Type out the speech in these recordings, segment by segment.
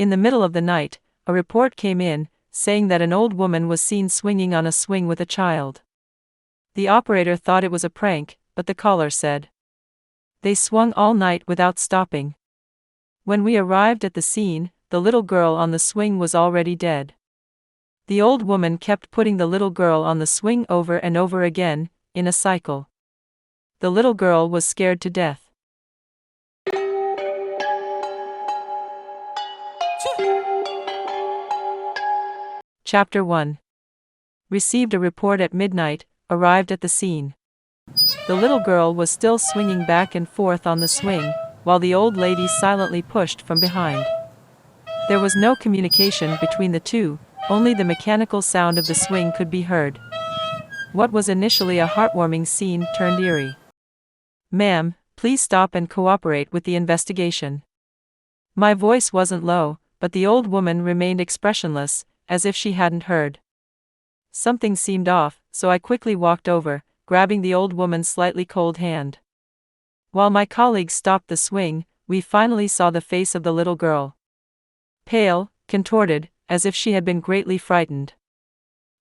In the middle of the night, a report came in, saying that an old woman was seen swinging on a swing with a child. The operator thought it was a prank, but the caller said they swung all night without stopping. When we arrived at the scene, the little girl on the swing was already dead. The old woman kept putting the little girl on the swing over and over again, in a cycle. The little girl was scared to death. Chapter 1. Received a report at midnight, arrived at the scene. The little girl was still swinging back and forth on the swing, while the old lady silently pushed from behind. There was no communication between the two, only the mechanical sound of the swing could be heard. What was initially a heartwarming scene turned eerie. "Ma'am, please stop and cooperate with the investigation." My voice wasn't low, but the old woman remained expressionless, as if she hadn't heard. Something seemed off, so I quickly walked over, grabbing the old woman's slightly cold hand. While my colleagues stopped the swing, we finally saw the face of the little girl. Pale, contorted, as if she had been greatly frightened.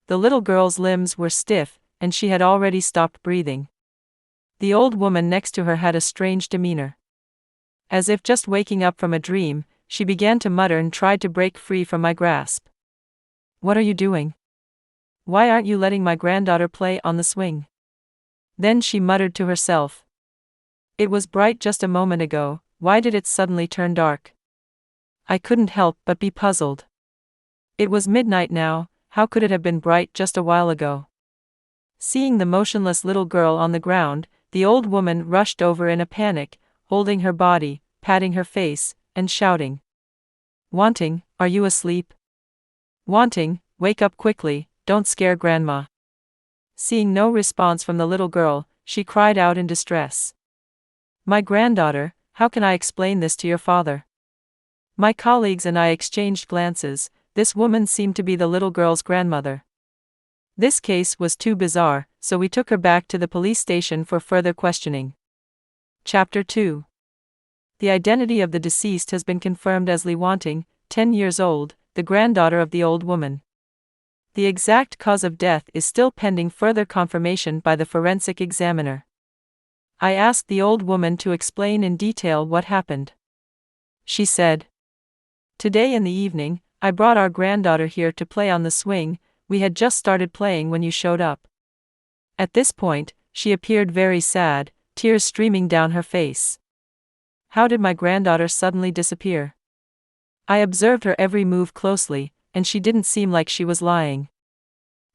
The little girl's limbs were stiff, and she had already stopped breathing. The old woman next to her had a strange demeanor. As if just waking up from a dream, she began to mutter and tried to break free from my grasp. "What are you doing? Why aren't you letting my granddaughter play on the swing?" Then she muttered to herself. "It was bright just a moment ago, why did it suddenly turn dark?" I couldn't help but be puzzled. It was midnight now, how could it have been bright just a while ago? Seeing the motionless little girl on the ground, the old woman rushed over in a panic, holding her body, patting her face, and shouting. "Wanting, are you asleep? Wanting, wake up quickly, don't scare Grandma." Seeing no response from the little girl, she cried out in distress. "My granddaughter, how can I explain this to your father?" My colleagues and I exchanged glances. This woman seemed to be the little girl's grandmother. This case was too bizarre, so we took her back to the police station for further questioning. Chapter 2. The identity of the deceased has been confirmed as Lee Wanting, 10 years old, the granddaughter of the old woman. The exact cause of death is still pending further confirmation by the forensic examiner. I asked the old woman to explain in detail what happened. She said, "Today in the evening, I brought our granddaughter here to play on the swing. We had just started playing when you showed up." At this point, she appeared very sad, tears streaming down her face. How did my granddaughter suddenly disappear? I observed her every move closely, and she didn't seem like she was lying.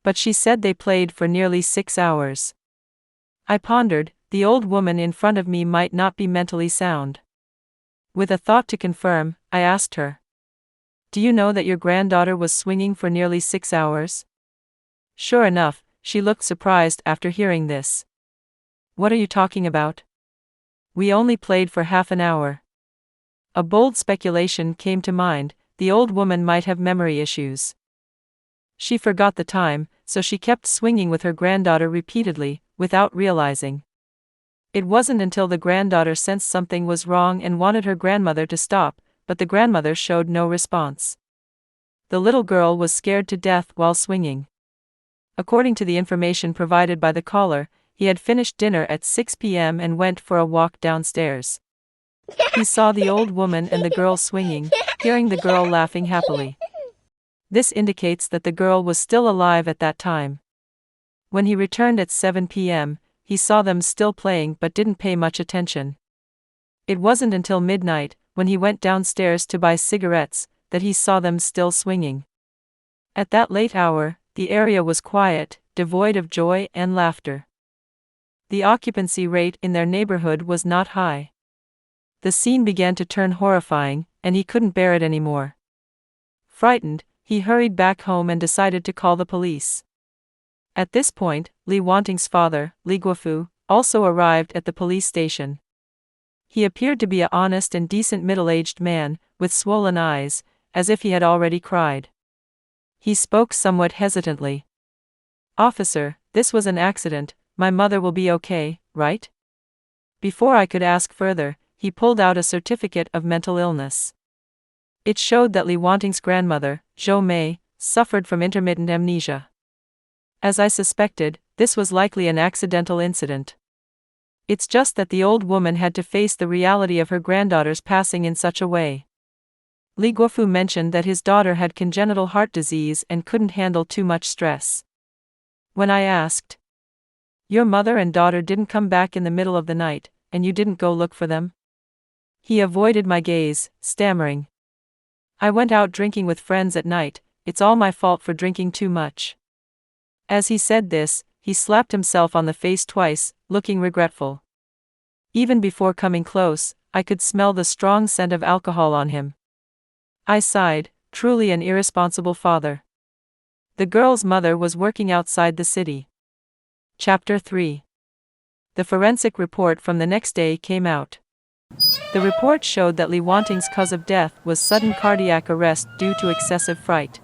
But she said they played for nearly 6 hours. I pondered, the old woman in front of me might not be mentally sound. With a thought to confirm, I asked her, "Do you know that your granddaughter was swinging for nearly 6 hours?" Sure enough, she looked surprised after hearing this. "What are you talking about? We only played for half an hour." A bold speculation came to mind, the old woman might have memory issues. She forgot the time, so she kept swinging with her granddaughter repeatedly, without realizing. It wasn't until the granddaughter sensed something was wrong and wanted her grandmother to stop, but the grandmother showed no response. The little girl was scared to death while swinging. According to the information provided by the caller, he had finished dinner at 6 p.m. and went for a walk downstairs. He saw the old woman and the girl swinging, hearing the girl laughing happily. This indicates that the girl was still alive at that time. When he returned at 7 p.m., he saw them still playing but didn't pay much attention. It wasn't until midnight, when he went downstairs to buy cigarettes, that he saw them still swinging. At that late hour, the area was quiet, devoid of joy and laughter. The occupancy rate in their neighborhood was not high. The scene began to turn horrifying, and he couldn't bear it anymore. Frightened, he hurried back home and decided to call the police. At this point, Lee Wanting's father, Lee Guofu, also arrived at the police station. He appeared to be an honest and decent middle-aged man, with swollen eyes, as if he had already cried. He spoke somewhat hesitantly. "Officer, this was an accident, my mother will be okay, right?" Before I could ask further, he pulled out a certificate of mental illness. It showed that Li Wanting's grandmother, Zhou Mei, suffered from intermittent amnesia. As I suspected, this was likely an accidental incident. It's just that the old woman had to face the reality of her granddaughter's passing in such a way. Li Guofu mentioned that his daughter had congenital heart disease and couldn't handle too much stress. When I asked, "Your mother and daughter didn't come back in the middle of the night, and you didn't go look for them?" He avoided my gaze, stammering, "I went out drinking with friends at night, it's all my fault for drinking too much." As he said this, he slapped himself on the face twice, looking regretful. Even before coming close, I could smell the strong scent of alcohol on him. I sighed, truly an irresponsible father. The girl's mother was working outside the city. Chapter 3. The forensic report from the next day came out. The report showed that Li Wanting's cause of death was sudden cardiac arrest due to excessive fright.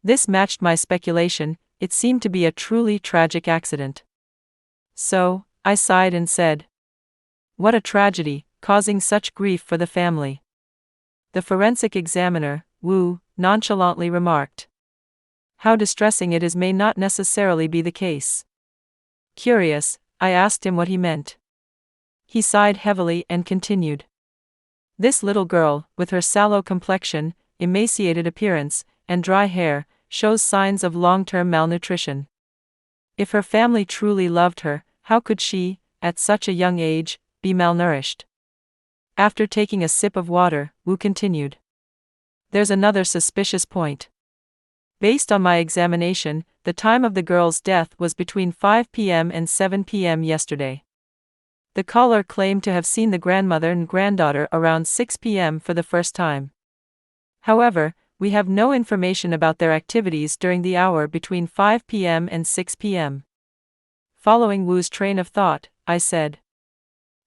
This matched my speculation. It seemed to be a truly tragic accident. So, I sighed and said, "What a tragedy, causing such grief for the family." The forensic examiner, Wu, nonchalantly remarked, "How distressing it is may not necessarily be the case." Curious, I asked him what he meant. He sighed heavily and continued, "This little girl, with her sallow complexion, emaciated appearance, and dry hair, shows signs of long-term malnutrition. If her family truly loved her, how could she, at such a young age, be malnourished?" After taking a sip of water, Wu continued, "There's another suspicious point. Based on my examination, the time of the girl's death was between 5 p.m. and 7 p.m. yesterday. The caller claimed to have seen the grandmother and granddaughter around 6 p.m. for the first time. However, we have no information about their activities during the hour between 5 p.m. and 6 p.m. Following Wu's train of thought, I said,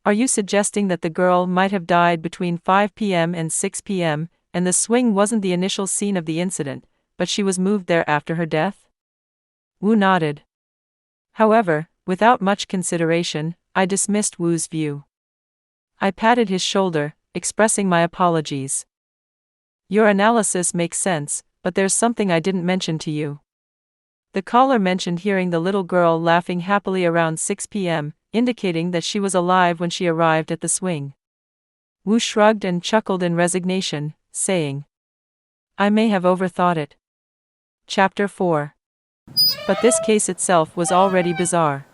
"Are you suggesting that the girl might have died between 5 p.m. and 6 p.m., and the swing wasn't the initial scene of the incident, but she was moved there after her death?" Wu nodded. However, without much consideration, I dismissed Wu's view. I patted his shoulder, expressing my apologies. "Your analysis makes sense, but there's something I didn't mention to you." The caller mentioned hearing the little girl laughing happily around 6 p.m., indicating that she was alive when she arrived at the swing. Wu shrugged and chuckled in resignation, saying, "I may have overthought it." Chapter 4. But this case itself was already bizarre.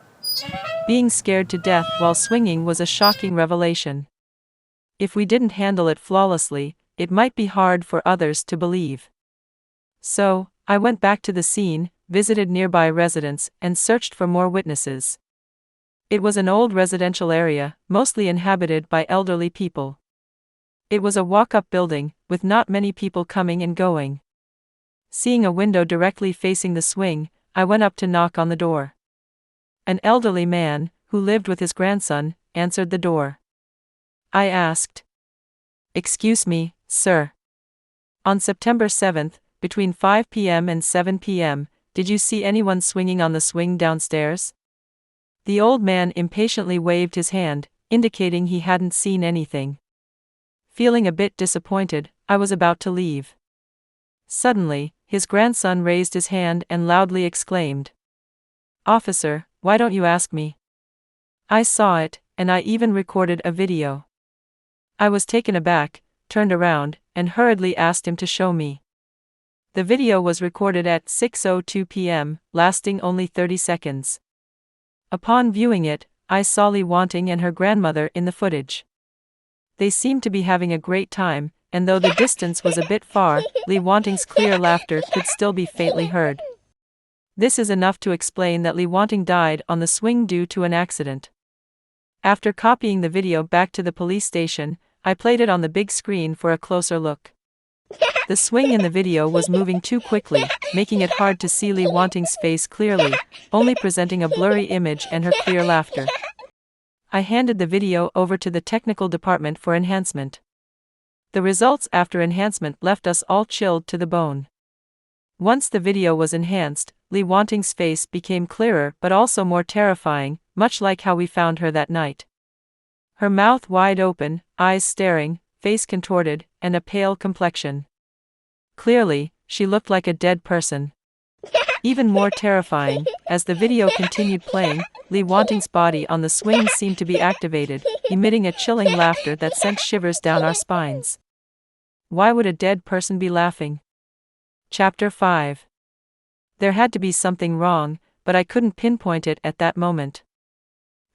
Being scared to death while swinging was a shocking revelation. If we didn't handle it flawlessly, it might be hard for others to believe. So, I went back to the scene, visited nearby residents, and searched for more witnesses. It was an old residential area, mostly inhabited by elderly people. It was a walk-up building, with not many people coming and going. Seeing a window directly facing the swing, I went up to knock on the door. An elderly man, who lived with his grandson, answered the door. I asked, "Excuse me, sir. On September 7th, between 5 p.m. and 7 p.m., did you see anyone swinging on the swing downstairs?" The old man impatiently waved his hand, indicating he hadn't seen anything. Feeling a bit disappointed, I was about to leave. Suddenly, his grandson raised his hand and loudly exclaimed, "Officer, why don't you ask me? I saw it, and I even recorded a video." I was taken aback, turned around, and hurriedly asked him to show me. The video was recorded at 6:02 p.m., lasting only 30 seconds. Upon viewing it, I saw Li Wanting and her grandmother in the footage. They seemed to be having a great time, and though the distance was a bit far, Li Wanting's clear laughter could still be faintly heard. This is enough to explain that Li Wanting died on the swing due to an accident. After copying the video back to the police station, I played it on the big screen for a closer look. The swing in the video was moving too quickly, making it hard to see Li Wanting's face clearly, only presenting a blurry image and her clear laughter. I handed the video over to the technical department for enhancement. The results after enhancement left us all chilled to the bone. Once the video was enhanced, Li Wanting's face became clearer but also more terrifying, much like how we found her that night. Her mouth wide open, eyes staring, face contorted, and a pale complexion. Clearly, she looked like a dead person. Even more terrifying, as the video continued playing, Lee Wanting's body on the swing seemed to be activated, emitting a chilling laughter that sent shivers down our spines. Why would a dead person be laughing? Chapter 5. There had to be something wrong, but I couldn't pinpoint it at that moment.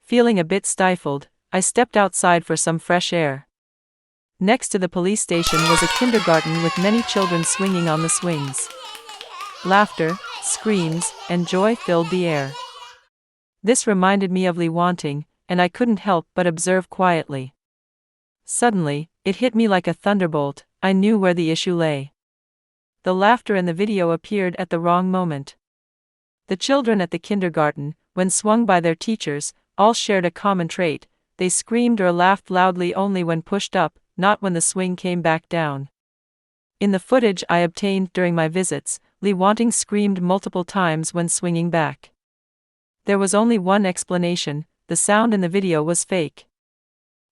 Feeling a bit stifled, I stepped outside for some fresh air. Next to the police station was a kindergarten with many children swinging on the swings. Laughter, screams, and joy filled the air. This reminded me of Lee Wanting, and I couldn't help but observe quietly. Suddenly, it hit me like a thunderbolt. I knew where the issue lay. The laughter in the video appeared at the wrong moment. The children at the kindergarten, when swung by their teachers, all shared a common trait: they screamed or laughed loudly only when pushed up, not when the swing came back down. In the footage I obtained during my visits, Lee Wanting screamed multiple times when swinging back. There was only one explanation: the sound in the video was fake.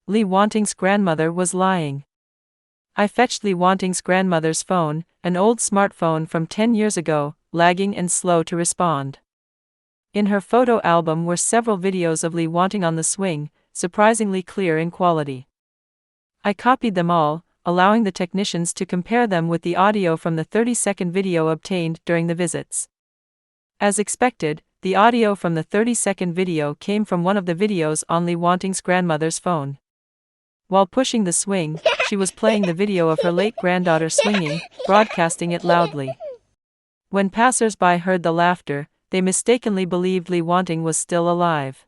Lee Wanting's grandmother was lying. I fetched Lee Wanting's grandmother's phone, an old smartphone from 10 years ago, lagging and slow to respond. In her photo album were several videos of Lee Wanting on the swing, surprisingly clear in quality. I copied them all, allowing the technicians to compare them with the audio from the 30-second video obtained during the visits. As expected, the audio from the 30-second video came from one of the videos on Lee Wanting's grandmother's phone. While pushing the swing, she was playing the video of her late granddaughter swinging, broadcasting it loudly. When passers-by heard the laughter, they mistakenly believed Lee Wanting was still alive.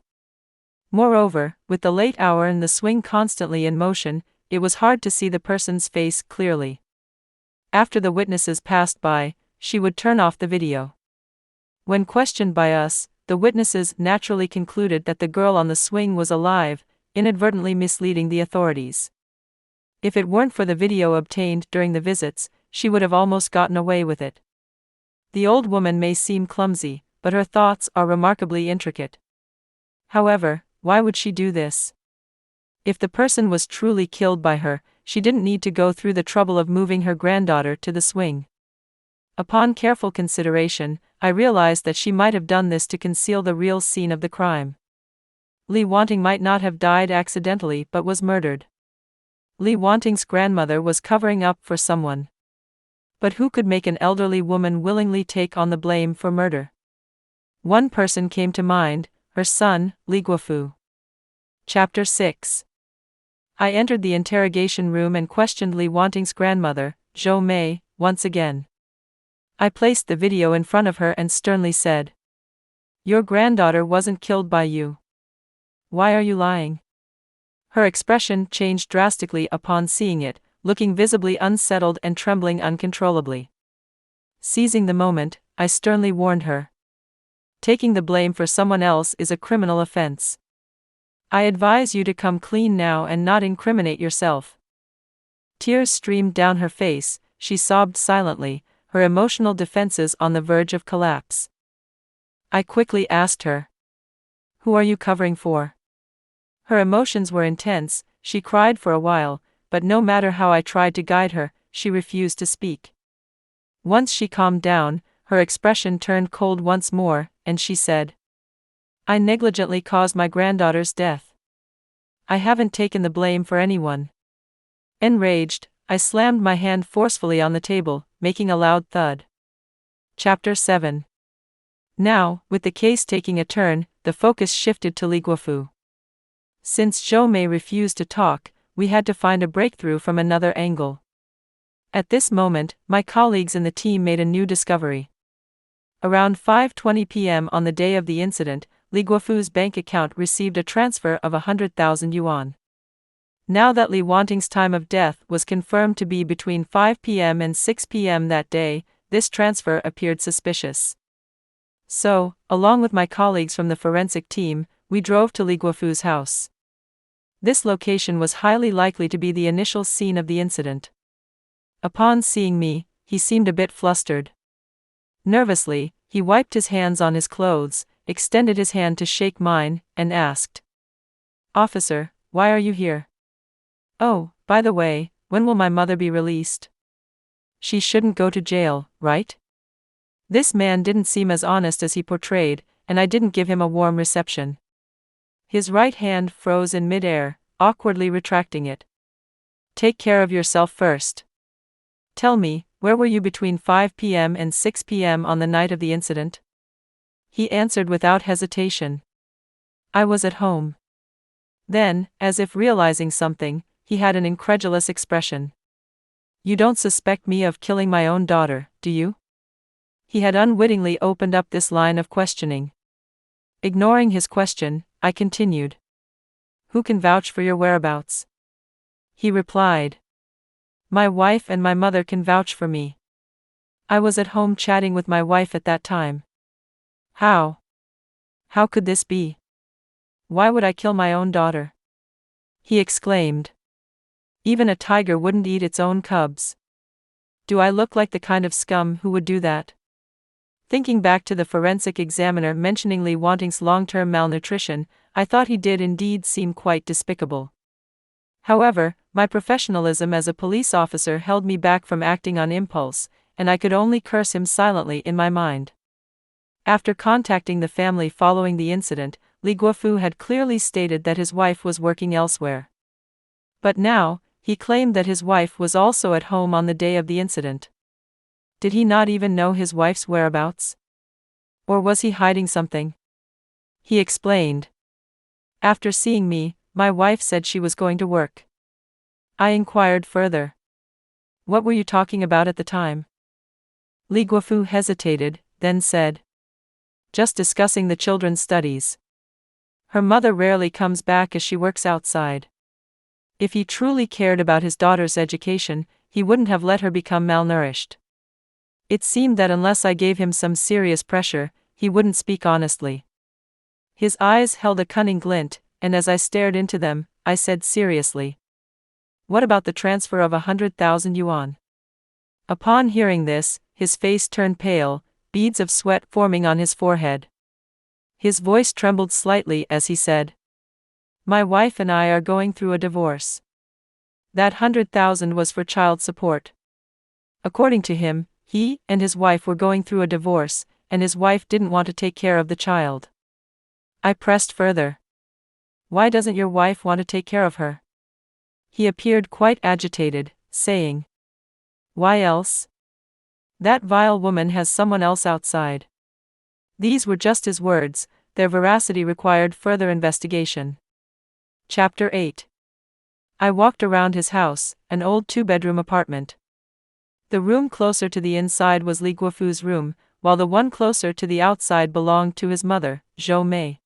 Moreover, with the late hour and the swing constantly in motion, it was hard to see the person's face clearly. After the witnesses passed by, she would turn off the video. When questioned by us, the witnesses naturally concluded that the girl on the swing was alive, inadvertently misleading the authorities. If it weren't for the video obtained during the visits, she would have almost gotten away with it. The old woman may seem clumsy, but her thoughts are remarkably intricate. However, why would she do this? If the person was truly killed by her, she didn't need to go through the trouble of moving her granddaughter to the swing. Upon careful consideration, I realized that she might have done this to conceal the real scene of the crime. Lee Wanting might not have died accidentally but was murdered. Lee Wanting's grandmother was covering up for someone. But who could make an elderly woman willingly take on the blame for murder? One person came to mind: her son, Lee Guofu. Chapter 6. I entered the interrogation room and questioned Lee Wanting's grandmother, Zhou Mei, once again. I placed the video in front of her and sternly said, "Your granddaughter wasn't killed by you. Why are you lying?" Her expression changed drastically upon seeing it, looking visibly unsettled and trembling uncontrollably. Seizing the moment, I sternly warned her. Taking the blame for someone else is a criminal offense. I advise you to come clean now and not incriminate yourself. Tears streamed down her face, she sobbed silently, her emotional defenses on the verge of collapse. I quickly asked her, "Who are you covering for?" Her emotions were intense, she cried for a while, but no matter how I tried to guide her, she refused to speak. Once she calmed down, her expression turned cold once more, and she said, "I negligently caused my granddaughter's death. I haven't taken the blame for anyone." Enraged, I slammed my hand forcefully on the table, making a loud thud. Chapter 7. Now, with the case taking a turn, the focus shifted to Lee Guofu. Since Zhou Mei refused to talk, we had to find a breakthrough from another angle. At this moment, my colleagues in the team made a new discovery. Around 5:20 p.m. on the day of the incident, Lee Guofu's bank account received a transfer of 100,000 yuan. Now that Lee Wanting's time of death was confirmed to be between 5 p.m. and 6 p.m. that day, this transfer appeared suspicious. So, along with my colleagues from the forensic team, we drove to Lee Guofu's house. This location was highly likely to be the initial scene of the incident. Upon seeing me, he seemed a bit flustered. Nervously, he wiped his hands on his clothes, extended his hand to shake mine, and asked, "Officer, why are you here?" "Oh, by the way, When will my mother be released? She shouldn't go to jail, right? This man didn't seem as honest as he portrayed, and I didn't give him a warm reception. His right hand froze in midair, awkwardly retracting it. Take care of yourself first. Tell me, where were you between 5 p.m. and 6 p.m. on the night of the incident? He answered without hesitation. I was at home. Then, as if realizing something, he had an incredulous expression. You don't suspect me of killing my own daughter, do you? He had unwittingly opened up this line of questioning. Ignoring his question, I continued. Who can vouch for your whereabouts? He replied. My wife and my mother can vouch for me. I was at home chatting with my wife at that time. How? How could this be? Why would I kill my own daughter? He exclaimed. Even a tiger wouldn't eat its own cubs. Do I look like the kind of scum who would do that? Thinking back to the forensic examiner mentioning Lee Wanting's long-term malnutrition, I thought he did indeed seem quite despicable. However, my professionalism as a police officer held me back from acting on impulse, and I could only curse him silently in my mind. After contacting the family following the incident, Li Guofu had clearly stated that his wife was working elsewhere. But now, he claimed that his wife was also at home on the day of the incident. Did he not even know his wife's whereabouts? Or was he hiding something? He explained. After seeing me, my wife said she was going to work. I inquired further. What were you talking about at the time? Li Guofu hesitated, then said. Just discussing the children's studies. Her mother rarely comes back as she works outside. If he truly cared about his daughter's education, he wouldn't have let her become malnourished. It seemed that unless I gave him some serious pressure, he wouldn't speak honestly. His eyes held a cunning glint, and as I stared into them, I said seriously. What about the transfer of 100,000 yuan? Upon hearing this, his face turned pale, beads of sweat forming on his forehead. His voice trembled slightly as he said. My wife and I are going through a divorce. That 100,000 was for child support. According to him, he and his wife were going through a divorce, and his wife didn't want to take care of the child. I pressed further. Why doesn't your wife want to take care of her? He appeared quite agitated, saying. Why else? That vile woman has someone else outside. These were just his words, their veracity required further investigation. Chapter 8. I walked around his house, an old two-bedroom apartment. The room closer to the inside was Li Guofu's room, while the one closer to the outside belonged to his mother, Zhou Mei.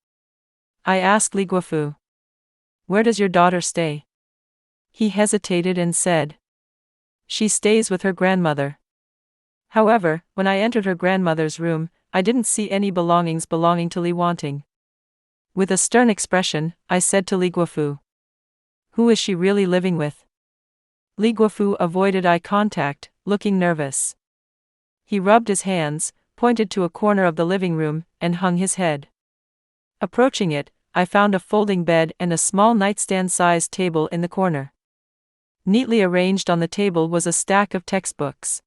I asked Li Guofu. Where does your daughter stay? He hesitated and said. She stays with her grandmother. However, when I entered her grandmother's room, I didn't see any belongings belonging to Li Wanting. With a stern expression, I said to Li Guofu. Who is she really living with? Li Guofu avoided eye contact, looking nervous. He rubbed his hands, pointed to a corner of the living room, and hung his head. Approaching it, I found a folding bed and a small nightstand-sized table in the corner. Neatly arranged on the table was a stack of textbooks.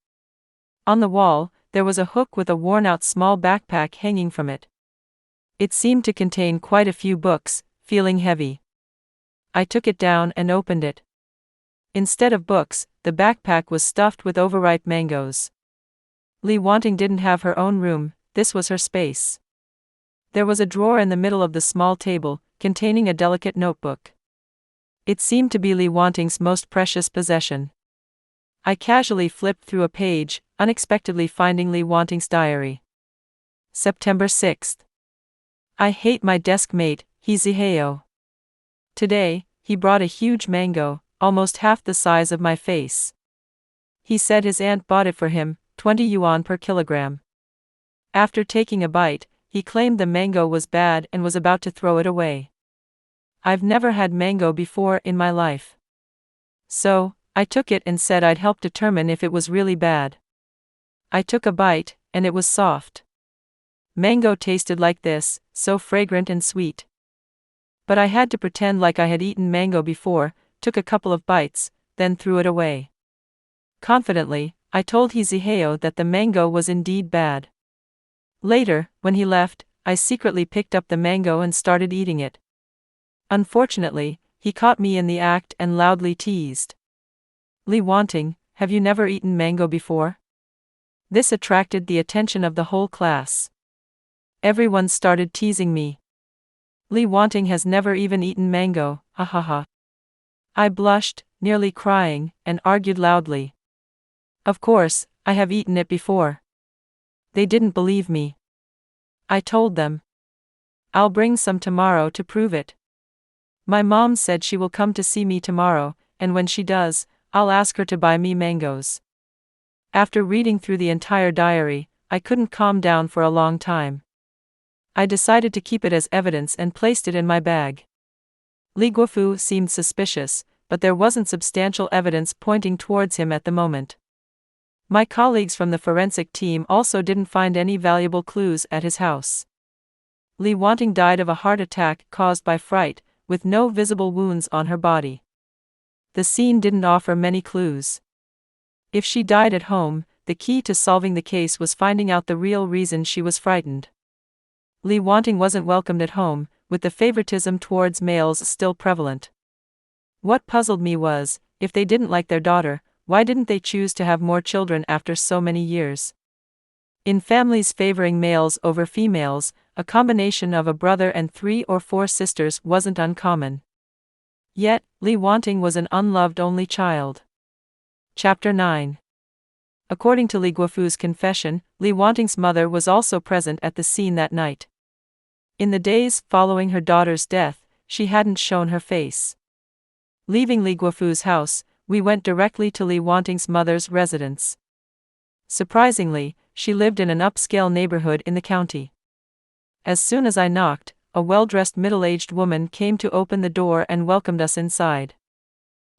On the wall, there was a hook with a worn-out small backpack hanging from it. It seemed to contain quite a few books, feeling heavy. I took it down and opened it. Instead of books, the backpack was stuffed with overripe mangoes. Li Wanting didn't have her own room, this was her space. There was a drawer in the middle of the small table, containing a delicate notebook. It seemed to be Li Wanting's most precious possession. I casually flipped through a page, unexpectedly finding Li Wanting's diary. September 6th. I hate my desk mate, He Ziheo. Today, he brought a huge mango, almost half the size of my face. He said his aunt bought it for him, 20 yuan per kilogram. After taking a bite, he claimed the mango was bad and was about to throw it away. I've never had mango before in my life. So, I took it and said I'd help determine if it was really bad. I took a bite, and it was soft. Mango tasted like this, so fragrant and sweet. But I had to pretend like I had eaten mango before, took a couple of bites, then threw it away. Confidently, I told Hiziheo that the mango was indeed bad. Later, when he left, I secretly picked up the mango and started eating it. Unfortunately, he caught me in the act and loudly teased. "Li Wanting, have you never eaten mango before?" This attracted the attention of the whole class. Everyone started teasing me. "Li Wanting has never even eaten mango, ha ha ha." I blushed, nearly crying, and argued loudly. "Of course, I have eaten it before." They didn't believe me. I told them. "I'll bring some tomorrow to prove it. My mom said she will come to see me tomorrow, and when she does, I'll ask her to buy me mangoes." After reading through the entire diary, I couldn't calm down for a long time. I decided to keep it as evidence and placed it in my bag. Li Guofu seemed suspicious, but there wasn't substantial evidence pointing towards him at the moment. My colleagues from the forensic team also didn't find any valuable clues at his house. Li Wanting died of a heart attack caused by fright, with no visible wounds on her body. The scene didn't offer many clues. If she died at home, the key to solving the case was finding out the real reason she was frightened. Li Wanting wasn't welcomed at home, with the favoritism towards males still prevalent. What puzzled me was, if they didn't like their daughter, why didn't they choose to have more children after so many years? In families favoring males over females, a combination of a brother and 3 or 4 sisters wasn't uncommon. Yet, Li Wanting was an unloved only child. Chapter 9. According to Li Guofu's confession, Li Wanting's mother was also present at the scene that night. In the days following her daughter's death, she hadn't shown her face. Leaving Li Guofu's house, we went directly to Li Wanting's mother's residence. Surprisingly, she lived in an upscale neighborhood in the county. As soon as I knocked, a well-dressed middle-aged woman came to open the door and welcomed us inside.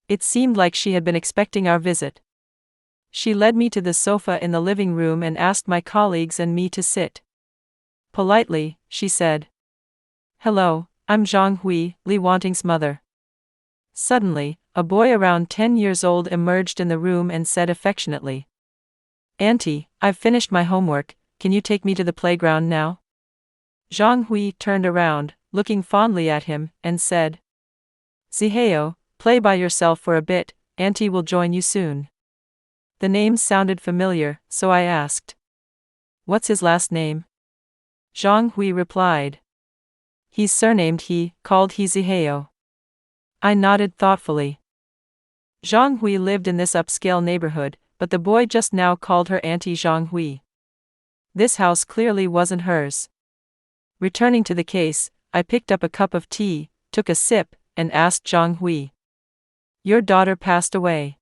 It seemed like she had been expecting our visit. She led me to the sofa in the living room and asked my colleagues and me to sit. Politely, she said, "Hello, I'm Zhang Hui, Li Wanting's mother." Suddenly, a boy around 10 years old emerged in the room and said affectionately, "Auntie, I've finished my homework, can you take me to the playground now?" Zhang Hui turned around, looking fondly at him, and said, "Ziheo, play by yourself for a bit, Auntie will join you soon." The name sounded familiar, so I asked, "What's his last name?" Zhang Hui replied, "He's surnamed He, called He Ziheo." I nodded thoughtfully. Zhang Hui lived in this upscale neighborhood, but the boy just now called her Auntie Zhang Hui. This house clearly wasn't hers. Returning to the case, I picked up a cup of tea, took a sip, and asked Zhang Hui, "Your daughter passed away.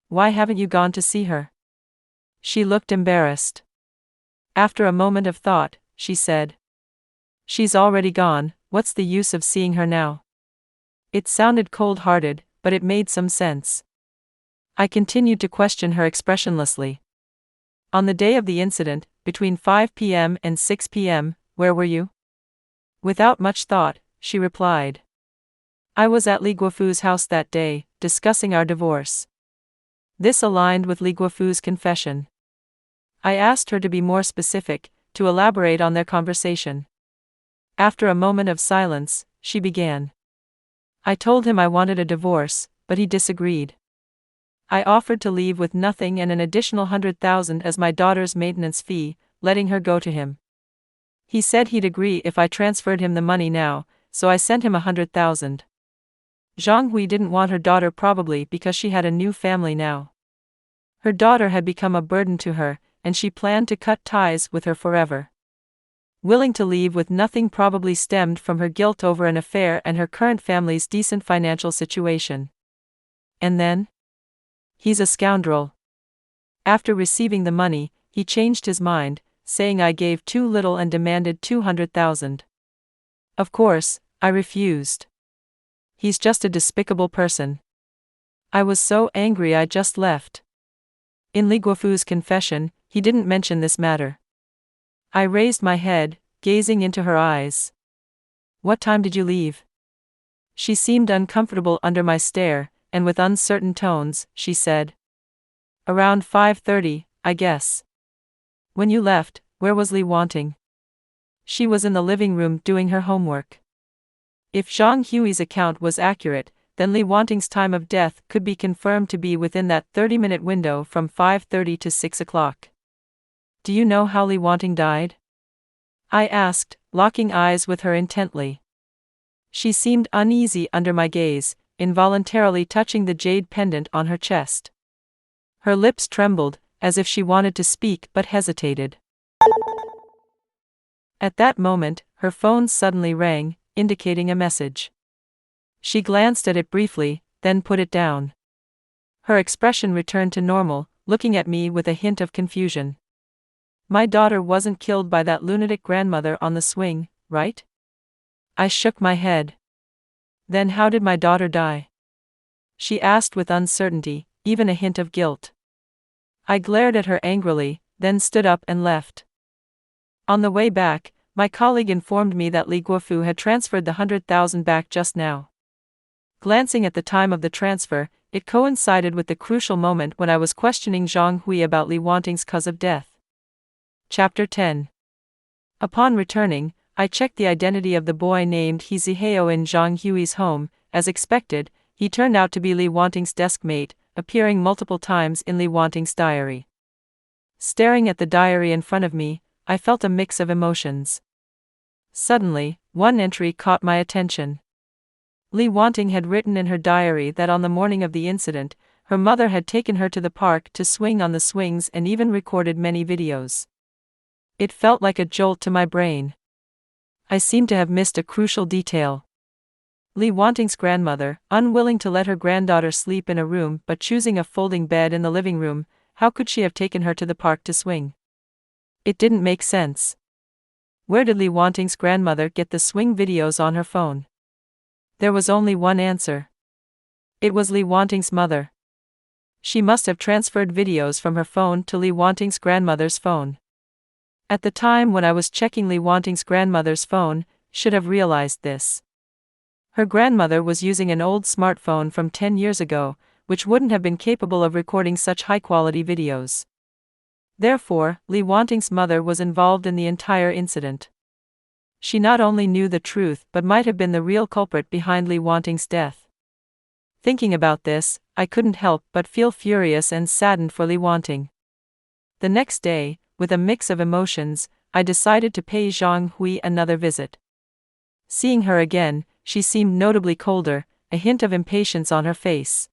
Why haven't you gone to see her?" She looked embarrassed. After a moment of thought, she said, "She's already gone, what's the use of seeing her now?" It sounded cold-hearted, but it made some sense. I continued to question her expressionlessly. "On the day of the incident, between 5 p.m. and 6 p.m., where were you?" Without much thought, she replied, "I was at Li Guofu's house that day, discussing our divorce." This aligned with Li Guofu's confession. I asked her to be more specific, to elaborate on their conversation. After a moment of silence, she began. "I told him I wanted a divorce, but he disagreed. I offered to leave with nothing and an additional 100,000 as my daughter's maintenance fee, letting her go to him. He said he'd agree if I transferred him the money now, so I sent him 100,000. Zhang Hui didn't want her daughter probably because she had a new family now. Her daughter had become a burden to her, and she planned to cut ties with her forever. Willing to leave with nothing probably stemmed from her guilt over an affair and her current family's decent financial situation. And then? He's a scoundrel. After receiving the money, he changed his mind, saying I gave too little and demanded 200,000. Of course, I refused. He's just a despicable person. I was so angry I just left." In Li Guofu's confession, he didn't mention this matter. I raised my head, gazing into her eyes. "What time did you leave?" She seemed uncomfortable under my stare, and with uncertain tones, she said. Around 5:30, I guess. When you left, where was Li Wanting? She was in the living room doing her homework. If Zhang Hui's account was accurate, then Li Wanting's time of death could be confirmed to be within that 30-minute window from 5:30 to 6 o'clock. Do you know how Li Wanting died? I asked, locking eyes with her intently. She seemed uneasy under my gaze, involuntarily touching the jade pendant on her chest. Her lips trembled, as if she wanted to speak but hesitated. At that moment, her phone suddenly rang, indicating a message. She glanced at it briefly, then put it down. Her expression returned to normal, looking at me with a hint of confusion. My daughter wasn't killed by that lunatic grandmother on the swing, right? I shook my head. Then how did my daughter die? She asked with uncertainty, even a hint of guilt. I glared at her angrily, then stood up and left. On the way back, my colleague informed me that Li Guofu had transferred the 100,000 back just now. Glancing at the time of the transfer, it coincided with the crucial moment when I was questioning Zhang Hui about Li Wanting's cause of death. Chapter 10. Upon returning, I checked the identity of the boy named He Zihao in Zhang Hui's home. As expected, he turned out to be Li Wanting's desk mate, appearing multiple times in Li Wanting's diary. Staring at the diary in front of me, I felt a mix of emotions. Suddenly, one entry caught my attention. Li Wanting had written in her diary that on the morning of the incident, her mother had taken her to the park to swing on the swings and even recorded many videos. It felt like a jolt to my brain. I seemed to have missed a crucial detail. Li Wanting's grandmother, unwilling to let her granddaughter sleep in a room but choosing a folding bed in the living room, how could she have taken her to the park to swing? It didn't make sense. Where did Li Wanting's grandmother get the swing videos on her phone? There was only one answer. It was Li Wanting's mother. She must have transferred videos from her phone to Li Wanting's grandmother's phone. At the time when I was checking Li Wanting's grandmother's phone, should have realized this. Her grandmother was using an old smartphone from 10 years ago, which wouldn't have been capable of recording such high-quality videos. Therefore, Li Wanting's mother was involved in the entire incident. She not only knew the truth but might have been the real culprit behind Li Wanting's death. Thinking about this, I couldn't help but feel furious and saddened for Li Wanting. The next day, with a mix of emotions, I decided to pay Zhang Hui another visit. Seeing her again, she seemed notably colder, a hint of impatience on her face.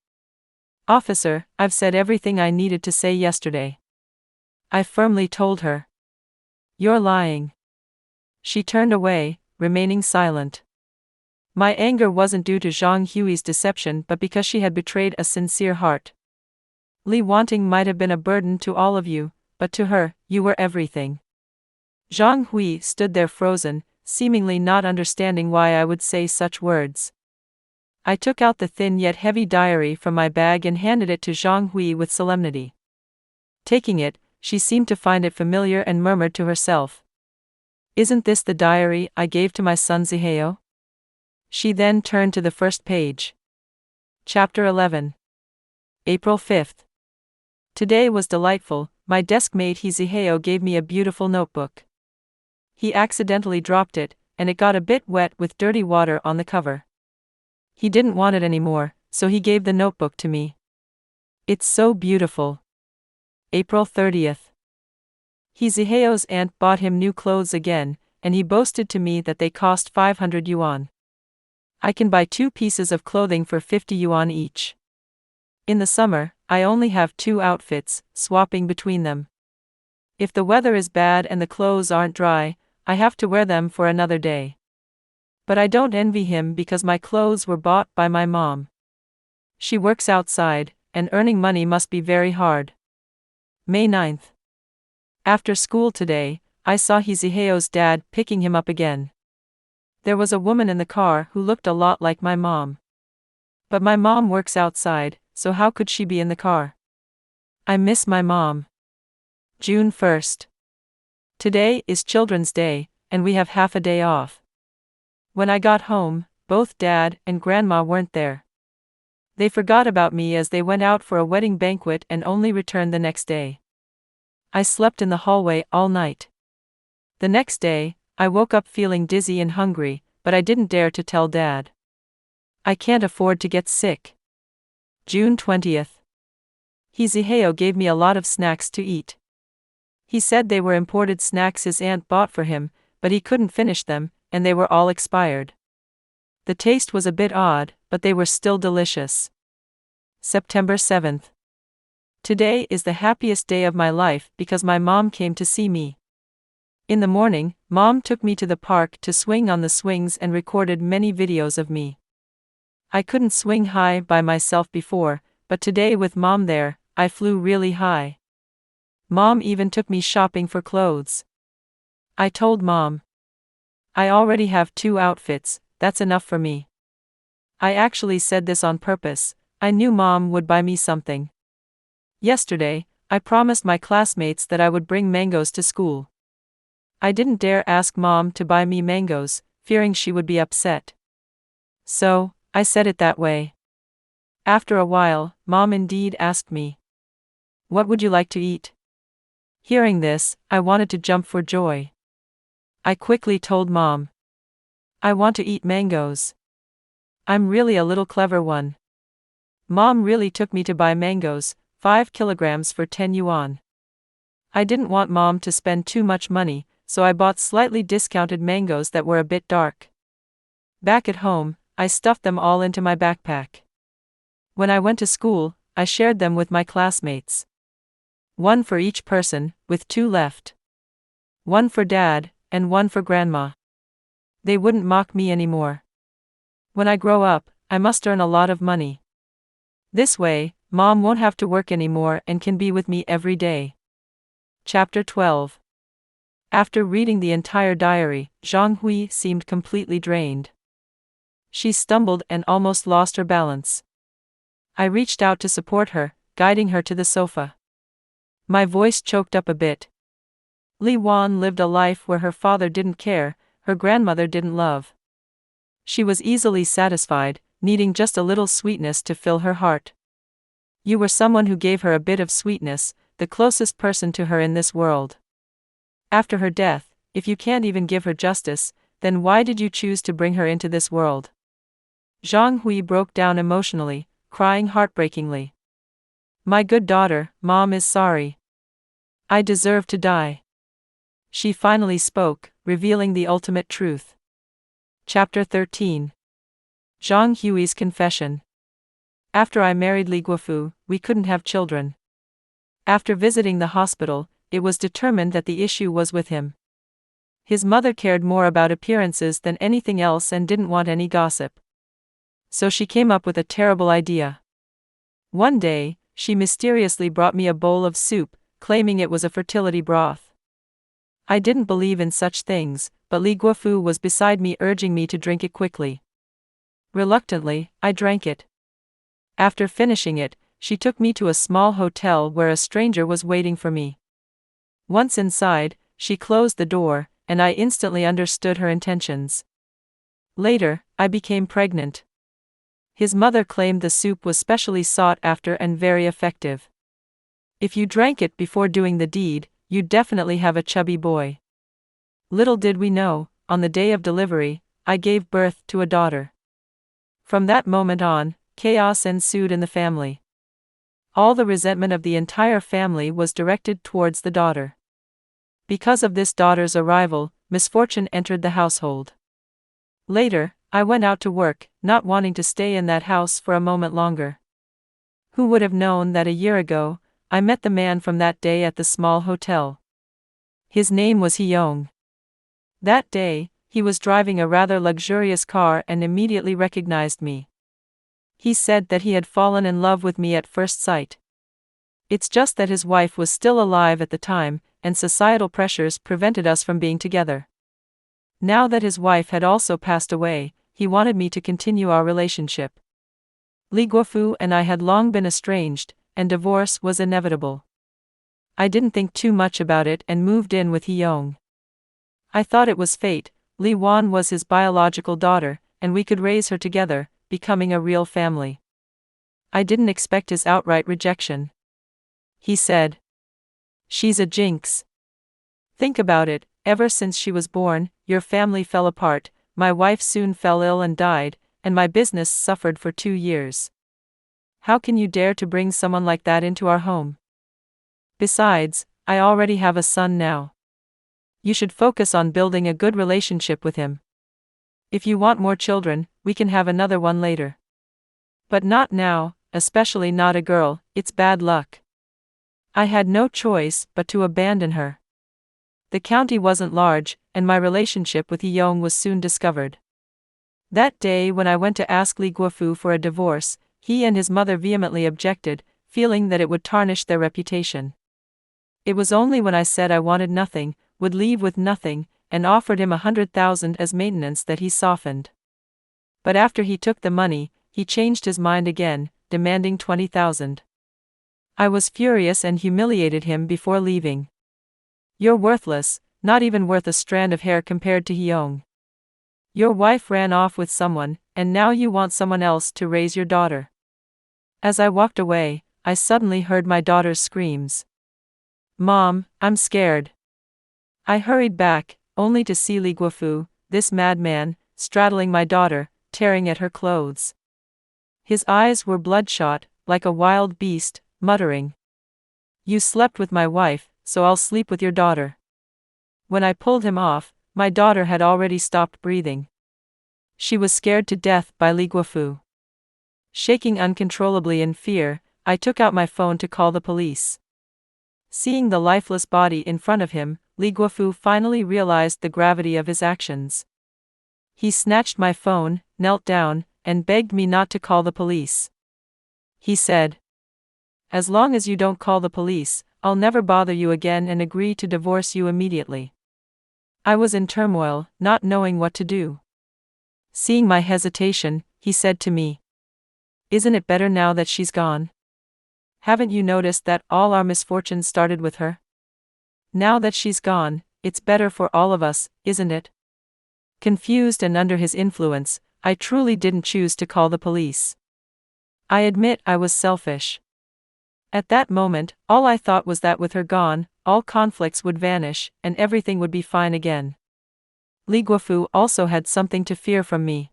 "Officer, I've said everything I needed to say yesterday," I firmly told her. "You're lying." She turned away, remaining silent. My anger wasn't due to Zhang Hui's deception but because she had betrayed a sincere heart. Li Wanting might have been a burden to all of you, but to her, you were everything. Zhang Hui stood there frozen, seemingly not understanding why I would say such words. I took out the thin yet heavy diary from my bag and handed it to Zhang Hui with solemnity. Taking it, she seemed to find it familiar and murmured to herself, "Isn't this the diary I gave to my son Zihao?" She then turned to the first page. Chapter 11. April 5th. Today was delightful. My desk mate He Zihao gave me a beautiful notebook. He accidentally dropped it, and it got a bit wet with dirty water on the cover. He didn't want it anymore, so he gave the notebook to me. It's so beautiful. April 30th. He Zihao's aunt bought him new clothes again, and he boasted to me that they cost 500 yuan. I can buy 2 pieces of clothing for 50 yuan each. In the summer, I only have 2 outfits, swapping between them. If the weather is bad and the clothes aren't dry, I have to wear them for another day. But I don't envy him because my clothes were bought by my mom. She works outside, and earning money must be very hard. May 9th. After school today, I saw He Zihao's dad picking him up again. There was a woman in the car who looked a lot like my mom. But my mom works outside, so how could she be in the car? I miss my mom. June 1st. Today is Children's Day, and we have half a day off. When I got home, both Dad and Grandma weren't there. They forgot about me as they went out for a wedding banquet and only returned the next day. I slept in the hallway all night. The next day, I woke up feeling dizzy and hungry, but I didn't dare to tell Dad. I can't afford to get sick. June 20th. Hiziheo gave me a lot of snacks to eat. He said they were imported snacks his aunt bought for him, but he couldn't finish them, and they were all expired. The taste was a bit odd, but they were still delicious. September 7th. Today is the happiest day of my life because my mom came to see me. In the morning, Mom took me to the park to swing on the swings and recorded many videos of me. I couldn't swing high by myself before, but today with Mom there, I flew really high. Mom even took me shopping for clothes. I told Mom, I already have 2 outfits, that's enough for me. I actually said this on purpose. I knew Mom would buy me something. Yesterday, I promised my classmates that I would bring mangoes to school. I didn't dare ask Mom to buy me mangoes, fearing she would be upset. So, I said it that way. After a while, Mom indeed asked me, "What would you like to eat?" Hearing this, I wanted to jump for joy. I quickly told Mom, "I want to eat mangoes. I'm really a little clever one." Mom really took me to buy mangoes, 5 kilograms for 10 yuan. I didn't want Mom to spend too much money, so I bought slightly discounted mangoes that were a bit dark. Back at home, I stuffed them all into my backpack. When I went to school, I shared them with my classmates. 1 for each person, with 2 left. 1 for Dad, and 1 for Grandma. They wouldn't mock me anymore. When I grow up, I must earn a lot of money. This way, Mom won't have to work anymore and can be with me every day. Chapter 12. After reading the entire diary, Zhang Hui seemed completely drained. She stumbled and almost lost her balance. I reached out to support her, guiding her to the sofa. My voice choked up a bit. Li Wan lived a life where her father didn't care, her grandmother didn't love. She was easily satisfied, needing just a little sweetness to fill her heart. You were someone who gave her a bit of sweetness, the closest person to her in this world. After her death, if you can't even give her justice, then why did you choose to bring her into this world? Zhang Hui broke down emotionally, crying heartbreakingly. My good daughter, Mom is sorry. I deserve to die. She finally spoke, revealing the ultimate truth. Chapter 13. Zhang Hui's confession. After I married Li Guofu, we couldn't have children. After visiting the hospital, it was determined that the issue was with him. His mother cared more about appearances than anything else and didn't want any gossip. So she came up with a terrible idea. One day, she mysteriously brought me a bowl of soup, claiming it was a fertility broth. I didn't believe in such things, but Li Guofu was beside me urging me to drink it quickly. Reluctantly, I drank it. After finishing it, she took me to a small hotel where a stranger was waiting for me. Once inside, she closed the door, and I instantly understood her intentions. Later, I became pregnant. His mother claimed the soup was specially sought after and very effective. If you drank it before doing the deed, you'd definitely have a chubby boy. Little did we know, on the day of delivery, I gave birth to a daughter. From that moment on, chaos ensued in the family. All the resentment of the entire family was directed towards the daughter. Because of this daughter's arrival, misfortune entered the household. Later, I went out to work, not wanting to stay in that house for a moment longer. Who would have known that a year ago, I met the man from that day at the small hotel. His name was Hyong. That day, he was driving a rather luxurious car and immediately recognized me. He said that he had fallen in love with me at first sight. It's just that his wife was still alive at the time, and societal pressures prevented us from being together. Now that his wife had also passed away, he wanted me to continue our relationship. Li Guofu and I had long been estranged, and divorce was inevitable. I didn't think too much about it and moved in with Hyong. I thought it was fate. Li Wan was his biological daughter, and we could raise her together, becoming a real family. I didn't expect his outright rejection. He said, "She's a jinx. Think about it, ever since she was born, your family fell apart, my wife soon fell ill and died, and my business suffered for 2 years. How can you dare to bring someone like that into our home? Besides, I already have a son now. You should focus on building a good relationship with him. If you want more children, we can have another one later. But not now, especially not a girl, it's bad luck." I had no choice but to abandon her. The county wasn't large, and my relationship with Yeong was soon discovered. That day when I went to ask Lee Guofu for a divorce, he and his mother vehemently objected, feeling that it would tarnish their reputation. It was only when I said I wanted nothing, would leave with nothing, and offered him 100,000 as maintenance that he softened. But after he took the money, he changed his mind again, demanding 20,000. I was furious and humiliated him before leaving. "You're worthless, not even worth a strand of hair compared to Yeong. Your wife ran off with someone, and now you want someone else to raise your daughter." As I walked away, I suddenly heard my daughter's screams. "Mom, I'm scared." I hurried back, only to see Lee Guofu, this madman, straddling my daughter, tearing at her clothes. His eyes were bloodshot, like a wild beast, muttering, "You slept with my wife, so I'll sleep with your daughter." When I pulled him off, my daughter had already stopped breathing. She was scared to death by Lee Guofu. Shaking uncontrollably in fear, I took out my phone to call the police. Seeing the lifeless body in front of him, Lee Guofu finally realized the gravity of his actions. He snatched my phone, knelt down, and begged me not to call the police. He said, "As long as you don't call the police, I'll never bother you again and agree to divorce you immediately." I was in turmoil, not knowing what to do. Seeing my hesitation, he said to me, "Isn't it better now that she's gone? Haven't you noticed that all our misfortunes started with her? Now that she's gone, it's better for all of us, isn't it?" Confused and under his influence, I truly didn't choose to call the police. I admit I was selfish. At that moment, all I thought was that with her gone, all conflicts would vanish, and everything would be fine again. Lee Guofu also had something to fear from me.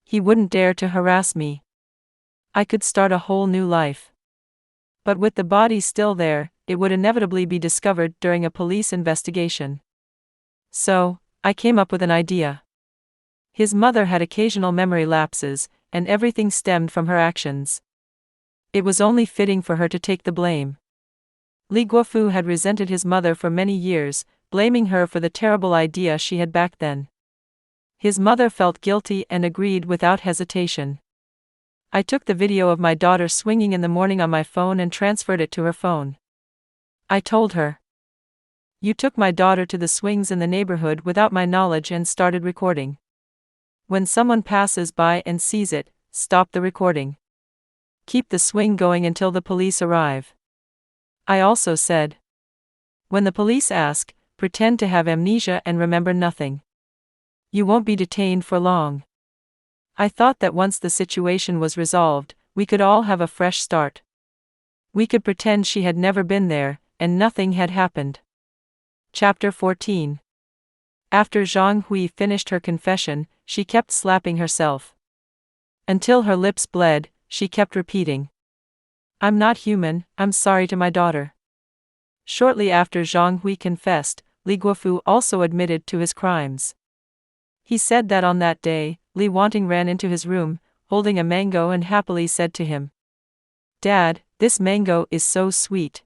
He wouldn't dare to harass me. I could start a whole new life. But with the body still there, it would inevitably be discovered during a police investigation. So, I came up with an idea. His mother had occasional memory lapses, and everything stemmed from her actions. It was only fitting for her to take the blame. Lee Guofu had resented his mother for many years, blaming her for the terrible idea she had back then. His mother felt guilty and agreed without hesitation. I took the video of my daughter swinging in the morning on my phone and transferred it to her phone. I told her, "You took my daughter to the swings in the neighborhood without my knowledge and started recording. When someone passes by and sees it, stop the recording. Keep the swing going until the police arrive." I also said, "When the police ask, pretend to have amnesia and remember nothing. You won't be detained for long." I thought that once the situation was resolved, we could all have a fresh start. We could pretend she had never been there, and nothing had happened. Chapter 14. After Zhang Hui finished her confession, she kept slapping herself. Until her lips bled, she kept repeating, "I'm not human, I'm sorry to my daughter." Shortly after Zhang Hui confessed, Lee Guofu also admitted to his crimes. He said that on that day, Li Wanting ran into his room, holding a mango and happily said to him, "Dad, this mango is so sweet."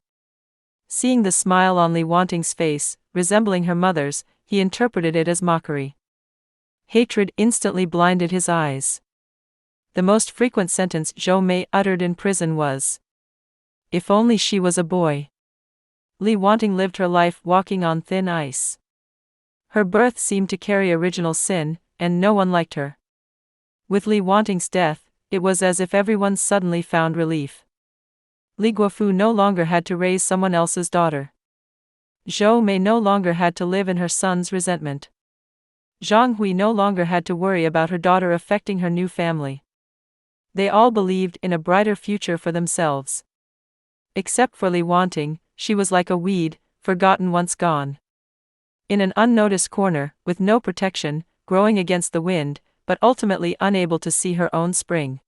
Seeing the smile on Li Wanting's face, resembling her mother's, he interpreted it as mockery. Hatred instantly blinded his eyes. The most frequent sentence Zhou Mei uttered in prison was, "If only she was a boy." Li Wanting lived her life walking on thin ice. Her birth seemed to carry original sin, and no one liked her. With Li Wanting's death, it was as if everyone suddenly found relief. Lee Guofu no longer had to raise someone else's daughter. Zhou Mei no longer had to live in her son's resentment. Zhang Hui no longer had to worry about her daughter affecting her new family. They all believed in a brighter future for themselves. Except for Li Wanting, she was like a weed, forgotten once gone. In an unnoticed corner, with no protection, growing against the wind, but ultimately unable to see her own spring.